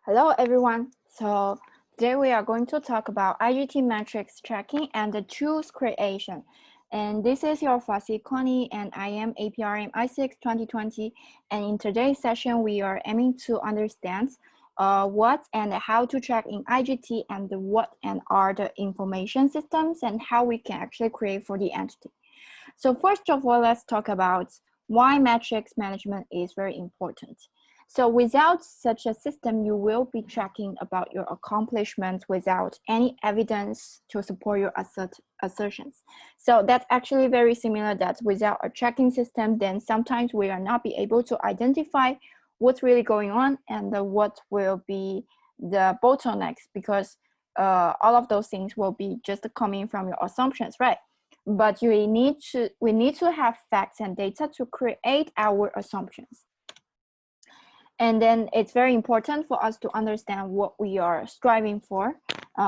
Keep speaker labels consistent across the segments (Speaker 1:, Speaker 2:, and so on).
Speaker 1: Hello, everyone. So today we are going to talk about IGT metrics tracking and the tools creation. And this is your Fasi Connie, and I am APRM I6 2020. And in today's session, we are aiming to understand what and how to track in IGT and what and are the information systems and how we can actually create for the entity. So first of all, let's talk about why metrics management is very important. So without such a system, you will be tracking about your accomplishments without any evidence to support your assertions. So that's actually very similar that without a tracking system, then sometimes we are not be able to identify what's really going on and what will be the bottlenecks, because all of those things will be just coming from your assumptions, right? But we need to have facts and data to create our assumptions. And then it's very important for us to understand what we are striving for,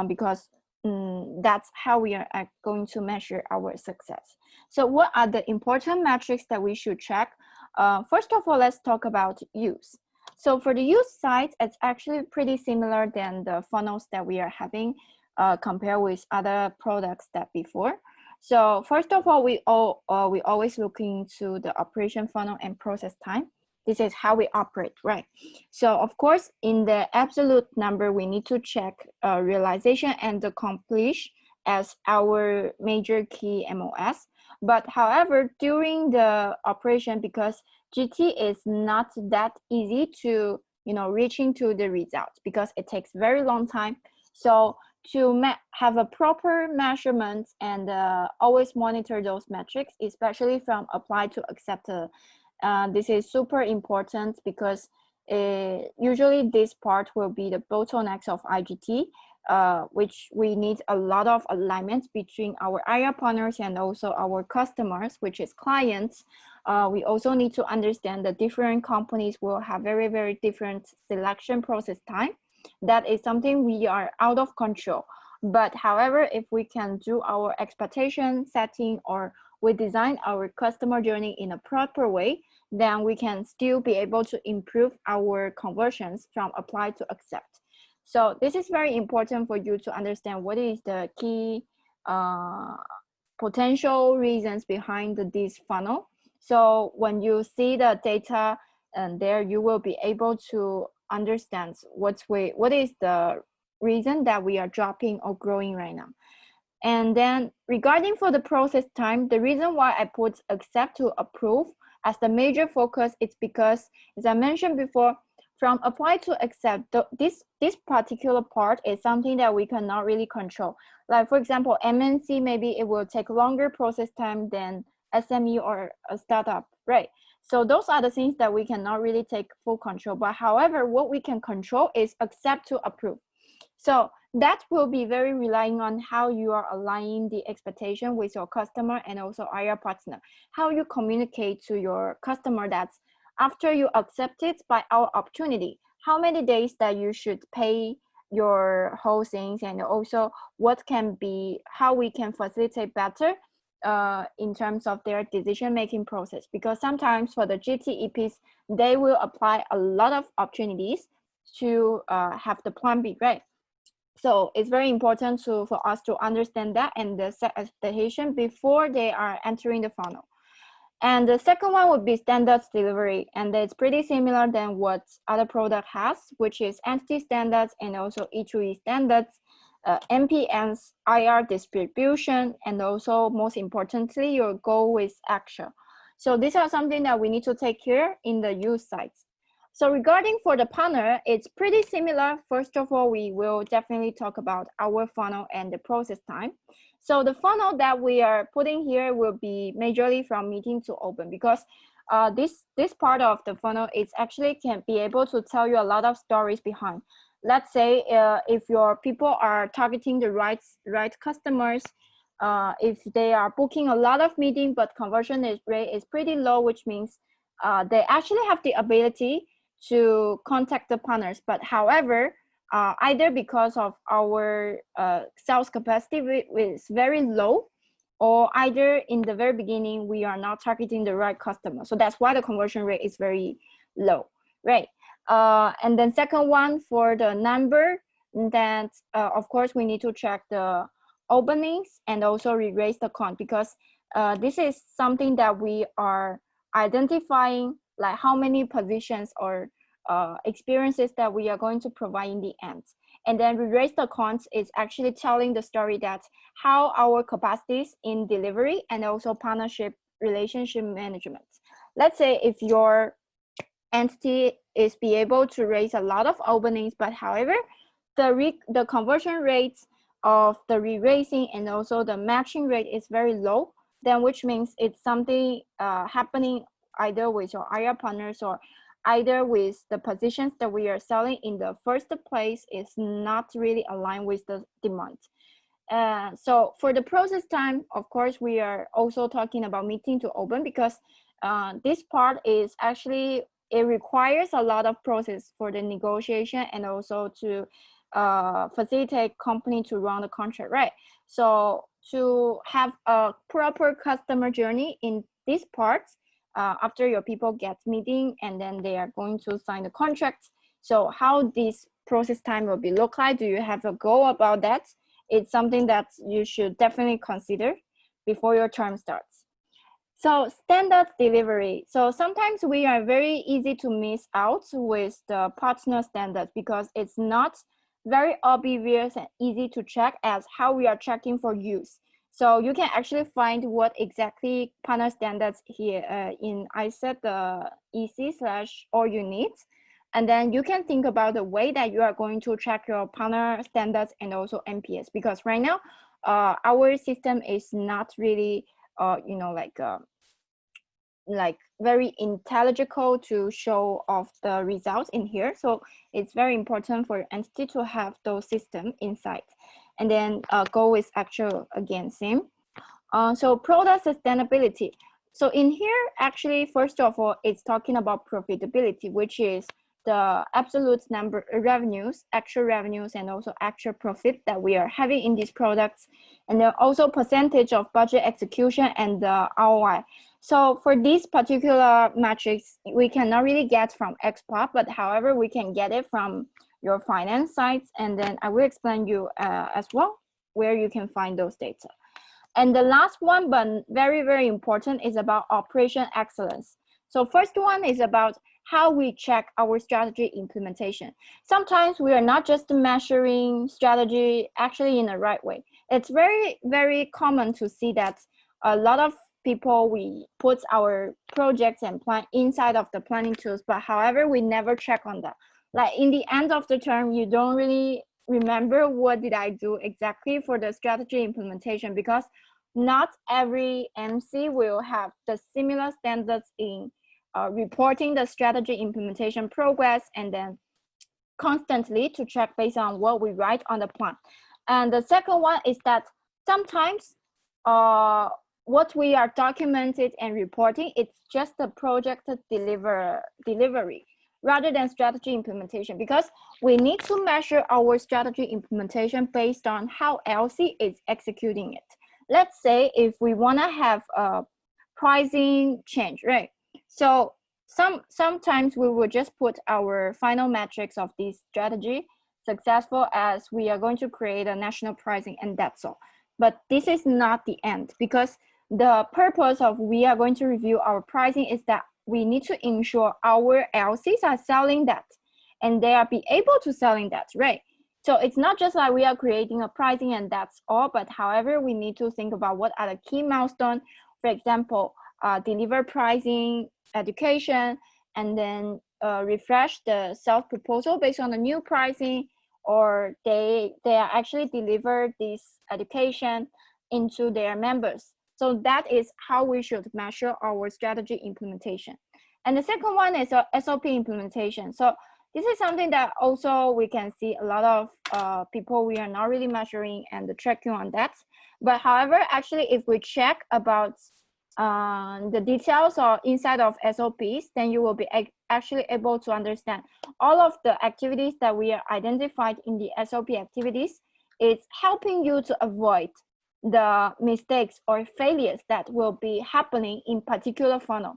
Speaker 1: because that's how we are going to measure our success. So what are the important metrics that we should track? First of all, let's talk about use. So for the use side, it's actually pretty similar than the funnels that we are having compared with other products that before. So first of all, we always look into the operation funnel and process time. This is how we operate, right? So of course, in the absolute number, we need to check realization and accomplish as our major key MOS. But however, during the operation, because GT is not that easy to reaching to the results because it takes very long time. So to have a proper measurement and always monitor those metrics, especially from apply to accept. This is super important because usually this part will be the bottlenecks of IGT, which we need a lot of alignment between our IR partners and also our customers, which is clients. We also need to understand that different companies will have very, very different selection process time. That is something we are out of control. But however, if we can do our expectation setting or we design our customer journey in a proper way, then we can still be able to improve our conversions from apply to accept. So this is very important for you to understand what is the key potential reasons behind this funnel. So when you see the data and there, you will be able to understand what is the reason that we are dropping or growing right now. And then regarding for the process time, the reason why I put accept to approve as the major focus is because, as I mentioned before, from apply to accept, this particular part is something that we cannot really control. Like for example, MNC, maybe it will take longer process time than SME or a startup, right? So those are the things that we cannot really take full control. But however, what we can control is accept to approve. So that will be very relying on how you are aligning the expectation with your customer and also IR partner. How you communicate to your customer that after you accept it by our opportunity, how many days that you should pay your whole things, and also what can be, how we can facilitate better in terms of their decision-making process. Because sometimes for the GTEPs, they will apply a lot of opportunities to have the plan B, right? So it's very important for us to understand that and the set expectation before they are entering the funnel. And the second one would be standards delivery. And it's pretty similar than what other product has, which is entity standards and also E2E standards, MPNs, IR distribution, and also most importantly, your goal with action. So these are something that we need to take care in the use sites. So regarding for the partner, it's pretty similar. First of all, we will definitely talk about our funnel and the process time. So the funnel that we are putting here will be majorly from meeting to open, because this part of the funnel is actually can be able to tell you a lot of stories behind. Let's say if your people are targeting the right customers, if they are booking a lot of meetings but conversion rate is pretty low, which means they actually have the ability to contact the partners, but however, either because of our sales capacity is very low, or either in the very beginning we are not targeting the right customer. So that's why the conversion rate is very low, right? And then second one for the number, that of course we need to check the openings and also re-raise the count, because this is something that we are identifying, like how many positions or experiences that we are going to provide in the end. And then re-raise the count is actually telling the story that how our capacities in delivery and also partnership relationship management. Let's say if your entity is be able to raise a lot of openings, but however, the conversion rates of the re-raising and also the matching rate is very low, then which means it's something happening either with your IR partners or either with the positions that we are selling in the first place is not really aligned with the demand. So for the process time, of course, we are also talking about meeting to open, because this part is actually, it requires a lot of process for the negotiation and also to facilitate company to run the contract, right? So to have a proper customer journey in this part, after your people get meeting and then they are going to sign the contract. So how this process time will be look like? Do you have a goal about that? It's something that you should definitely consider before your term starts. So standard delivery. So sometimes we are very easy to miss out with the partner standards because it's not very obvious and easy to check as how we are checking for use. So you can actually find what exactly partner standards here in ISET EC/all units. And then you can think about the way that you are going to check your partner standards and also NPS, because right now our system is not really you know, like very intelligible to show off the results in here. So it's very important for your entity to have those systems inside. And then go with actual, again, same. So product sustainability. So in here, actually, first of all, it's talking about profitability, which is the absolute number revenues, actual revenues, and also actual profit that we are having in these products. And then also percentage of budget execution and the ROI. So for these particular metrics, we cannot really get from XPOP, but however, we can get it from your finance sites. And then I will explain you as well where you can find those data. And the last one, but very, very important, is about operation excellence. So first one is about how we check our strategy implementation. Sometimes we are not just measuring strategy actually in the right way. It's very, very common to see that a lot of people, we put our projects and plan inside of the planning tools, but however, we never check on that. Like in the end of the term, you don't really remember what did I do exactly for the strategy implementation, because not every MC will have the similar standards in reporting the strategy implementation progress and then constantly to check based on what we write on the plan. And the second one is that sometimes what we are documented and reporting, it's just the project delivery rather than strategy implementation, because we need to measure our strategy implementation based on how LC is executing it. Let's say if we want to have a pricing change, right? So sometimes we will just put our final metrics of this strategy successful as we are going to create a national pricing, and that's all. But this is not the end, because the purpose of we are going to review our pricing is that we need to ensure our LCs are selling that and they are be able to selling that, right? So it's not just like we are creating a pricing and that's all, but however, we need to think about what are the key milestones. For example, deliver pricing, education, and then refresh the self-proposal based on the new pricing, or they are actually deliver this education into their members. So that is how we should measure our strategy implementation. And the second one is SOP implementation. So this is something that also we can see a lot of people, we are not really measuring and tracking on that. But however, actually, if we check about the details or inside of SOPs, then you will be actually able to understand all of the activities that we are identified in the SOP activities. It's helping you to avoid the mistakes or failures that will be happening in particular funnel.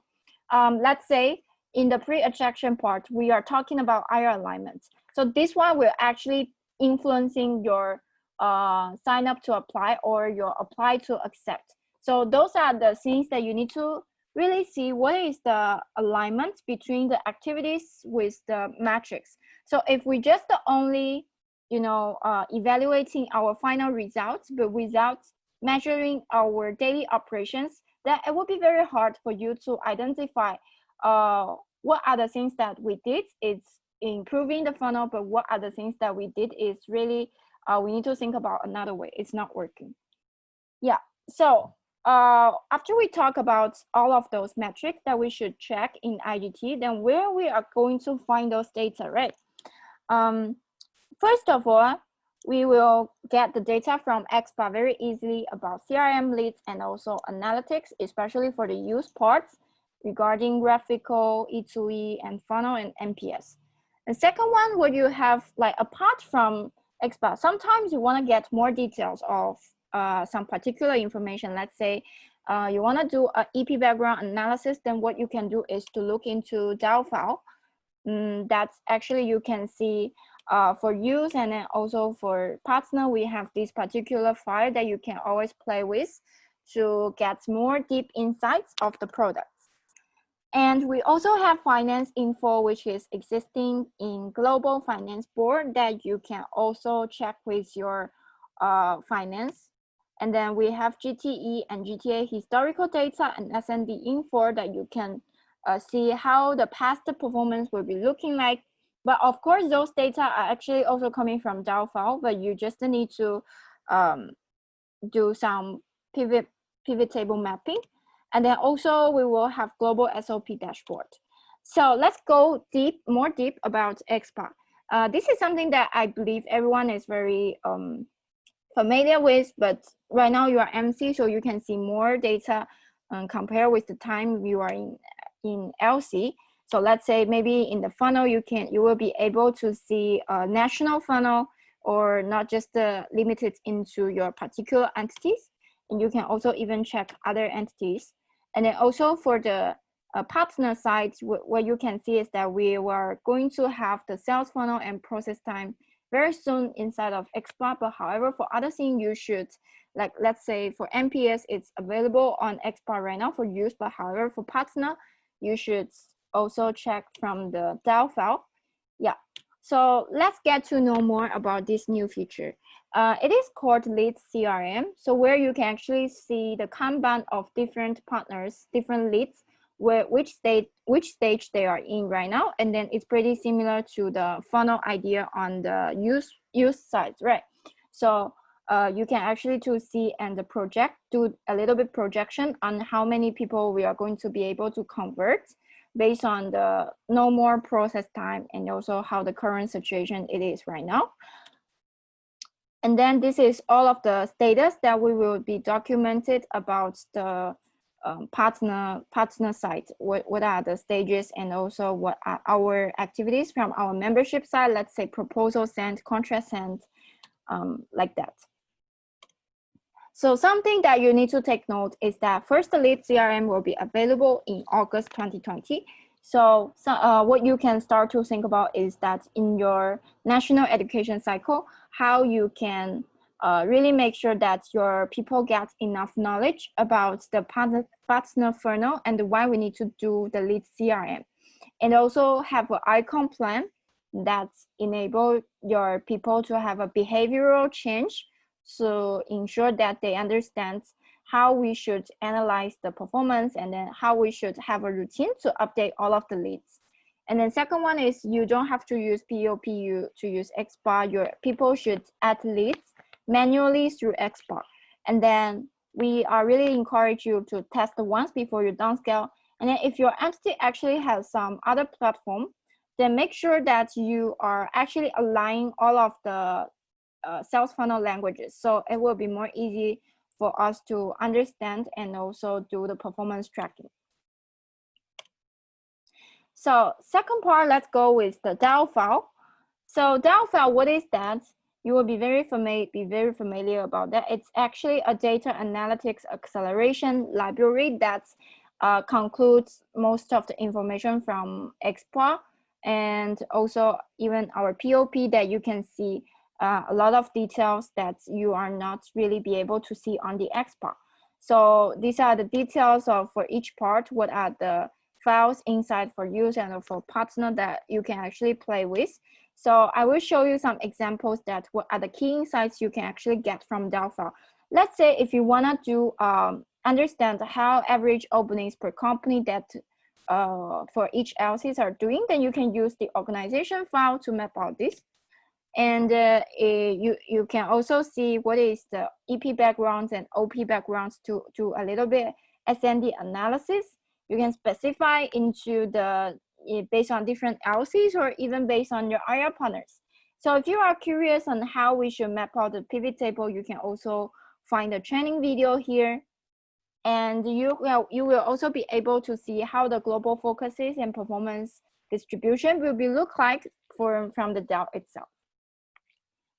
Speaker 1: Let's say in the pre-attraction part, we are talking about IR alignments. So this one will actually influencing your sign up to apply or your apply to accept. So those are the things that you need to really see what is the alignment between the activities with the metrics. So if we just only, evaluating our final results, but without measuring our daily operations, then it will be very hard for you to identify what are the things that we did. It's improving the funnel, but what are the things that we did is really, we need to think about another way. It's not working. Yeah, so after we talk about all of those metrics that we should check in IGT, then where we are going to find those data, right? First of all, we will get the data from XPA very easily about CRM leads and also analytics, especially for the use parts regarding graphical, E2E, and funnel and NPS. The second one, what you have, like apart from XPA, sometimes you want to get more details of some particular information. Let's say you want to do an EP background analysis, then what you can do is to look into DELPHI. That's actually you can see for use, and then also for partner, we have this particular file that you can always play with to get more deep insights of the products. And we also have finance info, which is existing in Global Finance Board that you can also check with your finance. And then we have GTE and GTA Historical Data and S&D info that you can see how the past performance will be looking like. But of course, those data are actually also coming from DELPHI, but you just need to do some pivot table mapping. And then also we will have global SOP dashboard. So let's go more deep about XPA. This is something that I believe everyone is very familiar with, but right now you are MC, so you can see more data compared with the time you are in LC. So let's say maybe in the funnel, you will be able to see a national funnel or not just limited into your particular entities. And you can also even check other entities. And then also for the partner side, what you can see is that we are going to have the sales funnel and process time very soon inside of XPA. But however, for other things, you should, like, let's say for NPS, it's available on XPA right now for use. But however, for partner, you should also check from the DELPHI. Yeah. So let's get to know more about this new feature. It is called Lead CRM. So where you can actually see the Kanban of different partners, different leads, which stage they are in right now. And then it's pretty similar to the funnel idea on the use side, right? So you can actually to see and do a little bit projection on how many people we are going to be able to convert based on the no more process time and also how the current situation it is right now. And then this is all of the status that we will be documented about the partner side. What are the stages and also what are our activities from our membership side, let's say proposal sent, contract sent, like that. So something that you need to take note is that first, the lead CRM will be available in August 2020. So what you can start to think about is that in your national education cycle, how you can really make sure that your people get enough knowledge about the partner funnel and why we need to do the lead CRM. And also have an icon plan that enable your people to have a behavioral change to ensure that they understand how we should analyze the performance and then how we should have a routine to update all of the leads. And then second one is you don't have to use POPU to use XPA. Your people should add leads manually through XPA. And then we are really encourage you to test once before you downscale. And then if your entity actually has some other platform, then make sure that you are actually aligning all of the sales funnel languages. So it will be more easy for us to understand and also do the performance tracking. So second part, let's go with the DELPHI. So DELPHI, what is that? You will be very familiar about that. It's actually a data analytics acceleration library that concludes most of the information from XPA, and also even our POP that you can see a lot of details that you are not really be able to see on the XPA. So these are the details of for each part, what are the files inside for use and for partner that you can actually play with. So I will show you some examples that what are the key insights you can actually get from DELPHI. Let's say if you wanna do understand how average openings per company that for each LCs are doing, then you can use the organization file to map out this. And you can also see what is the EP backgrounds and OP backgrounds to do a little bit SND analysis. You can specify into the based on different LCs or even based on your IR partners. So if you are curious on how we should map out the pivot table, you can also find the training video here. And you will also be able to see how the global focuses and performance distribution will be look like from the DEL itself.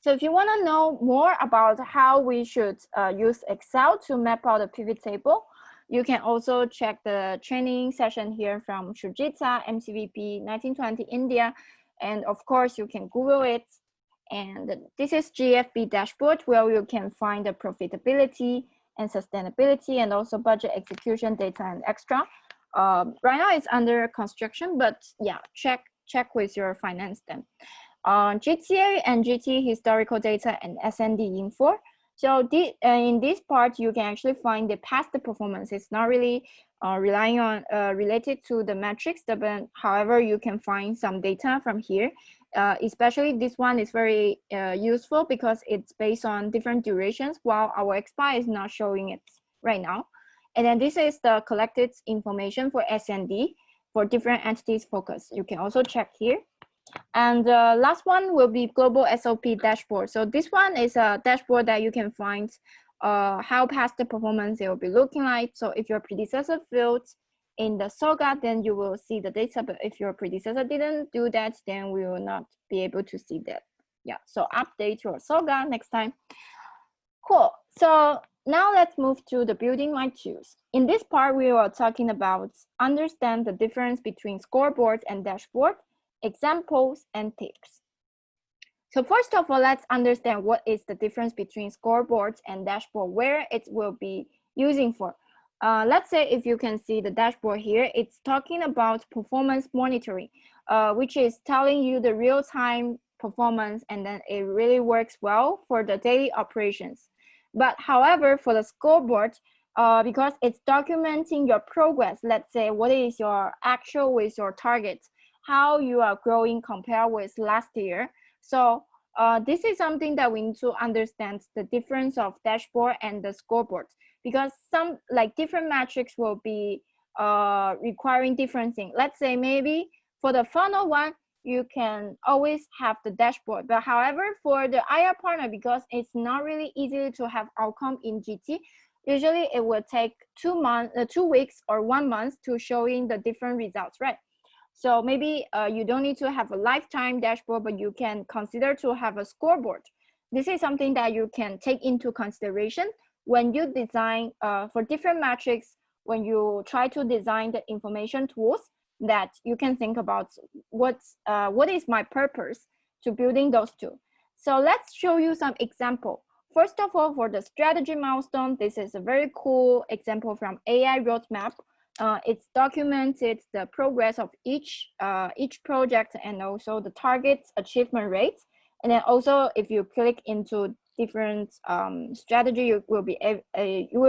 Speaker 1: So if you want to know more about how we should use Excel to map out the pivot table, you can also check the training session here from Shujita, MCVP 1920 India. And of course, you can Google it. And this is GFB dashboard where you can find the profitability and sustainability and also budget execution data and extra. Right now it's under construction, but yeah, check with your finance then. GTA and GT Historical Data and SND info. So in this part, you can actually find the past performance. It's not really relying on related to the metrics, but however, you can find some data from here. Especially this one is very useful because it's based on different durations, while our XPA is not showing it right now. And then this is the collected information for SND for different entities focus. You can also check here. And the last one will be global SOP dashboard. So this one is a dashboard that you can find how past the performance it will be looking like. So if your predecessor failed in the SOGA, then you will see the data. But if your predecessor didn't do that, then we will not be able to see that. Yeah, so update your SOGA next time. Cool. So now let's move to the building my tools. In this part, we are talking about understand the difference between scoreboard and dashboard, examples and tips. So first of all, let's understand what is the difference between scoreboards and dashboard, where it will be using for. Let's say if you can see the dashboard here, it's talking about performance monitoring, which is telling you the real-time performance, and then it really works well for the daily operations. But however, for the scoreboard, because it's documenting your progress, let's say what is your actual with your targets, how you are growing compared with last year. So this is something that we need to understand the difference of dashboard and the scoreboard, because some like different metrics will be requiring different things. Let's say maybe for the funnel one, you can always have the dashboard, but however for the IR partner, because it's not really easy to have outcome in GT, usually it will take 2 weeks or 1 month to showing the different results, right? So maybe you don't need to have a lifetime dashboard, but you can consider to have a scoreboard. This is something that you can take into consideration when you design for different metrics, when you try to design the information tools, that you can think about what is my purpose to building those two. So let's show you some example. First of all, for the strategy milestone, this is a very cool example from AI roadmap. It's documented the progress of each project and also the target achievement rates. And then also, if you click into different strategy, you will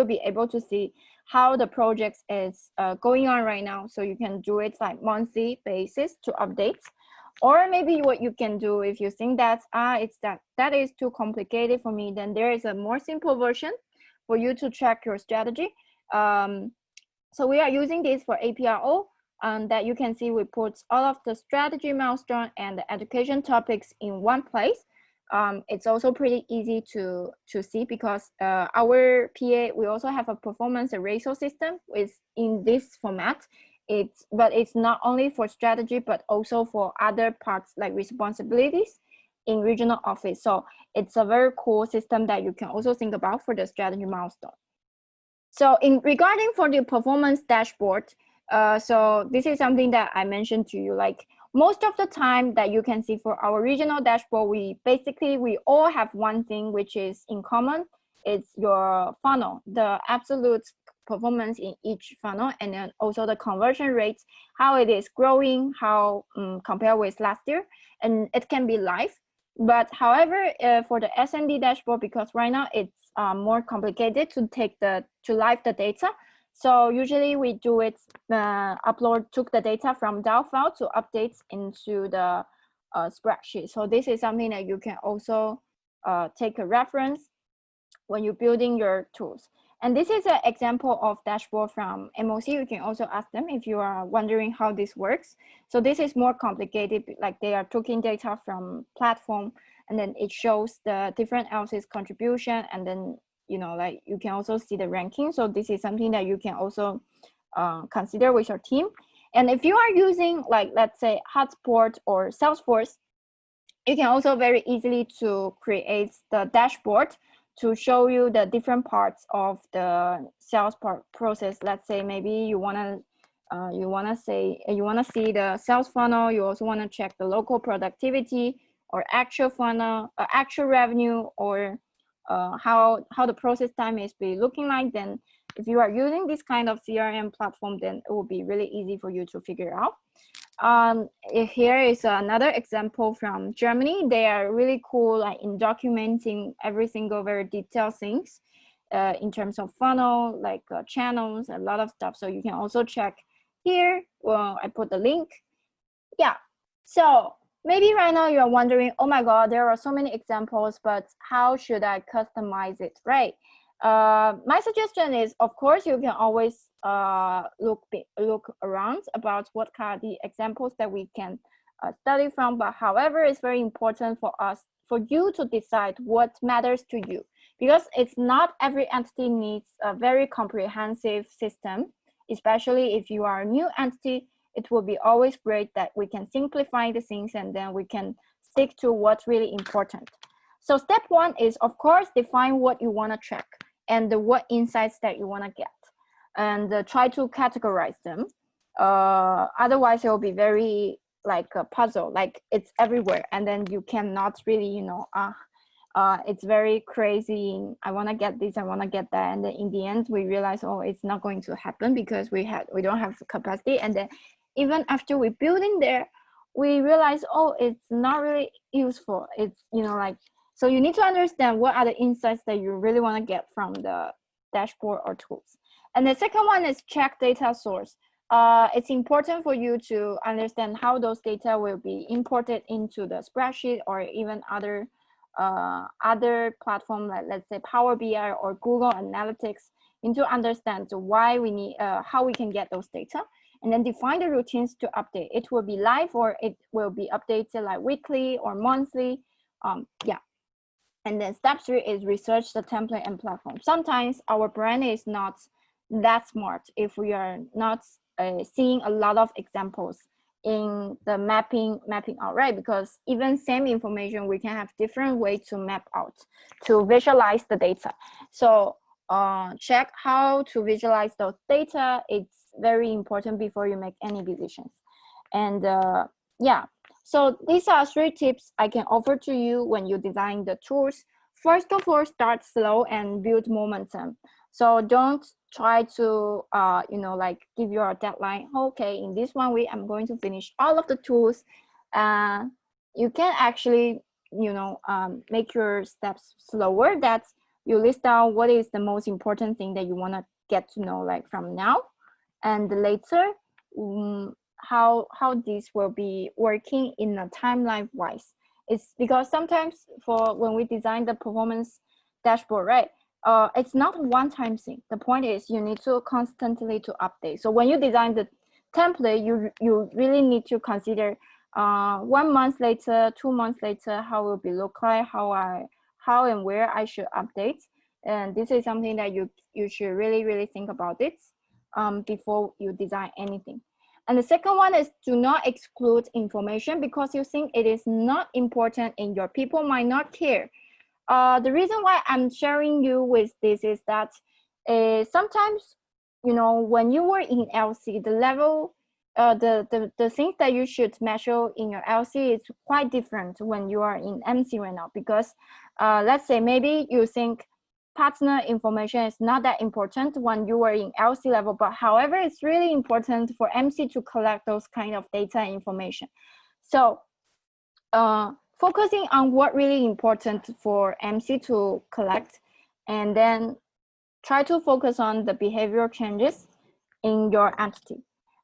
Speaker 1: be able to see how the project is going on right now. So you can do it like monthly basis to update. Or maybe what you can do, if you think that that is too complicated for me, then there is a more simple version for you to track your strategy. So we are using this for APRO, that you can see we put all of the strategy milestone and the education topics in one place. It's also pretty easy to see because our PA, we also have a performance erasure system in this format. But it's not only for strategy, but also for other parts like responsibilities in regional office. So it's a very cool system that you can also think about for the strategy milestone. So in regarding for the performance dashboard, so this is something that I mentioned to you, like most of the time that you can see for our regional dashboard, we all have one thing which is in common. It's your funnel, the absolute performance in each funnel, and then also the conversion rates, how it is growing, how compared with last year, and it can be live. But however, for the S&D dashboard, because right now it's more complicated to live the data. So usually we do it, took the data from DELPHI to updates into the spreadsheet. So this is something that you can also take a reference when you're building your tools. And this is an example of dashboard from MOC. You can also ask them if you are wondering how this works. So this is more complicated, like they are taking data from platform, and then it shows the different else's contribution, and then like you can also see the ranking. So this is something that you can also consider with your team. And if you are using, like, let's say Hotspot or Salesforce, you can also very easily to create the dashboard to show you the different parts of the sales process. Let's say maybe you wanna see the sales funnel. You also wanna check the local productivity or actual funnel, actual revenue, or how the process time is be looking like. Then if you are using this kind of CRM platform, then it will be really easy for you to figure out. Here is another example from Germany. They are really cool, like in documenting every single very detailed things in terms of funnel, like channels, a lot of stuff. So you can also check here. Well, I put the link. Yeah. So maybe right now you're wondering, oh my God, there are so many examples, but how should I customize it, right? My suggestion is, of course, you can always look around about what are the examples that we can study from. But however, it's very important for you to decide what matters to you, because it's not every entity needs a very comprehensive system, especially if you are a new entity. It will be always great that we can simplify the things, and then we can stick to what's really important. So step one is, of course, define what you want to track and what insights that you want to get, and try to categorize them. Otherwise, it will be very like a puzzle, like it's everywhere, and then you cannot really, it's very crazy. I want to get this, I want to get that, and then in the end, we realize, oh, it's not going to happen because we don't have the capacity. And then even after we build in there, we realize, oh, it's not really useful. It's so you need to understand what are the insights that you really want to get from the dashboard or tools. And the second one is check data source. It's important for you to understand how those data will be imported into the spreadsheet or even other platform, like let's say Power BI or Google Analytics. You need to understand why we need, how we can get those data, and then define the routines to update. It will be live or it will be updated like weekly or monthly. Yeah. And then step 3 is research the template and platform. Sometimes our brand is not that smart if we are not seeing a lot of examples in the mapping out, right? Because even same information, we can have different ways to map out, to visualize the data. So check how to visualize those data. It's very important before you make any decisions. And yeah. So these are 3 tips I can offer to you when you design the tools. First of all, start slow and build momentum. So don't try to, like give your deadline. Okay, in this 1 week, I'm going to finish all of the tools. You can actually, make your steps slower. That's you list down what is the most important thing that you want to get to know, like from now and later. How this will be working in a timeline wise. It's because sometimes for when we design the performance dashboard, right? It's not a one-time thing. The point is you need to constantly to update. So when you design the template, you really need to consider 1 month later, 2 months later, how will be look like, how and where I should update. And this is something that you should really think about it before you design anything. And the second one is do not exclude information because you think it is not important and your people might not care. The reason why I'm sharing you with this is that sometimes, when you were in LC, the level, the things that you should measure in your LC is quite different when you are in MC right now, because let's say maybe you think partner information is not that important when you were in LC level, but however, it's really important for MC to collect those kind of data and information. So focusing on what really important for MC to collect, and then try to focus on the behavioral changes in your entity.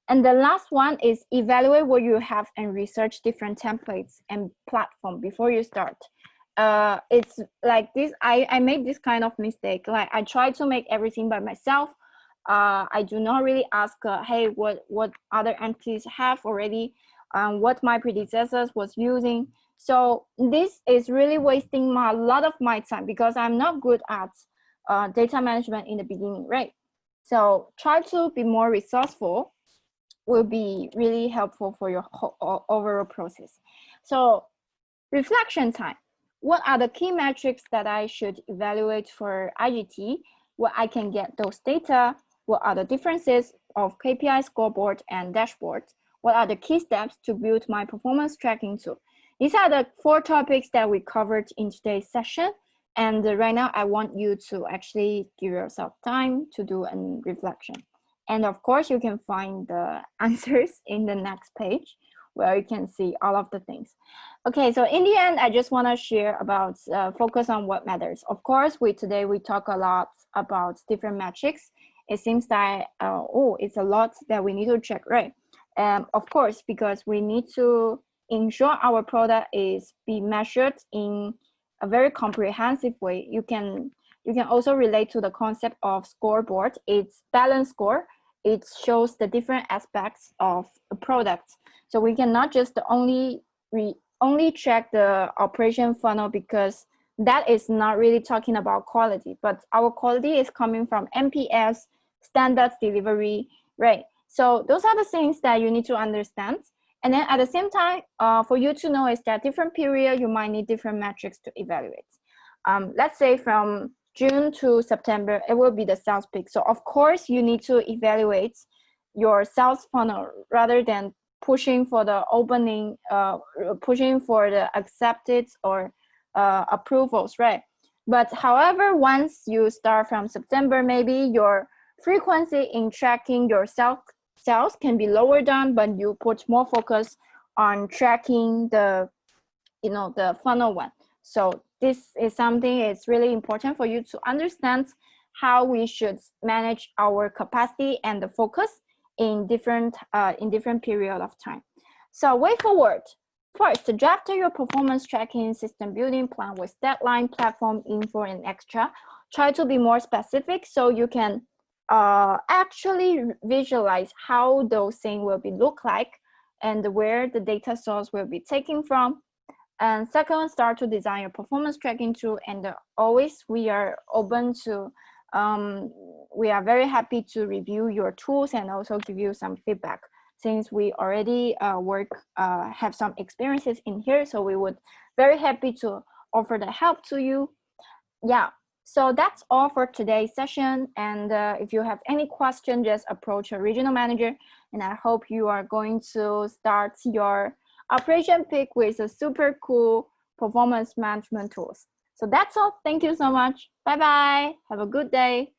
Speaker 1: And the last one is evaluate what you have and research different templates and platform before you start. It's like this, I made this kind of mistake. Like I try to make everything by myself. I do not really ask, hey, what other entities have already, what my predecessors was using. So this is really wasting a lot of my time because I'm not good at data management in the beginning, right? So try to be more resourceful will be really helpful for your overall process. So reflection time. What are the key metrics that I should evaluate for IGT? Where I can get those data? What are the differences of KPI scoreboard and dashboard? What are the key steps to build my performance tracking tool? These are the 4 topics that we covered in today's session. And right now, I want you to actually give yourself time to do a reflection. And of course, you can find the answers in the next page where you can see all of the things. Okay, so in the end, I just want to share about focus on what matters. Of course, today we talk a lot about different metrics. It seems that, it's a lot that we need to check, right? Of course, because we need to ensure our product is be measured in a very comprehensive way. You can also relate to the concept of scoreboard. It's balance score. It shows the different aspects of a product. So we cannot just only check the operation funnel, because that is not really talking about quality, but our quality is coming from NPS, standards delivery, right? So those are the things that you need to understand. And then at the same time, for you to know is that different period, you might need different metrics to evaluate. Let's say from June to September, it will be the sales peak. So of course, you need to evaluate your sales funnel rather than pushing for the opening, pushing for the accepted or approvals, right? But however, once you start from September, maybe your frequency in tracking your sales can be lower down, but you put more focus on tracking the funnel one. So this is something it's really important for you to understand how we should manage our capacity and the focus in different period of time. So way forward. First, draft your performance tracking system building plan with deadline, platform info, and extra. Try to be more specific so you can actually visualize how those things will be look like and where the data source will be taken from. And second, start to design your performance tracking tool. And always we are open to, we are very happy to review your tools and also give you some feedback, since we already have some experiences in here. So we would very happy to offer the help to you. Yeah, so that's all for today's session. And if you have any question, just approach your regional manager. And I hope you are going to start your operation peak with a super cool performance management tools. So that's all. Thank you so much. Bye-bye. Have a good day.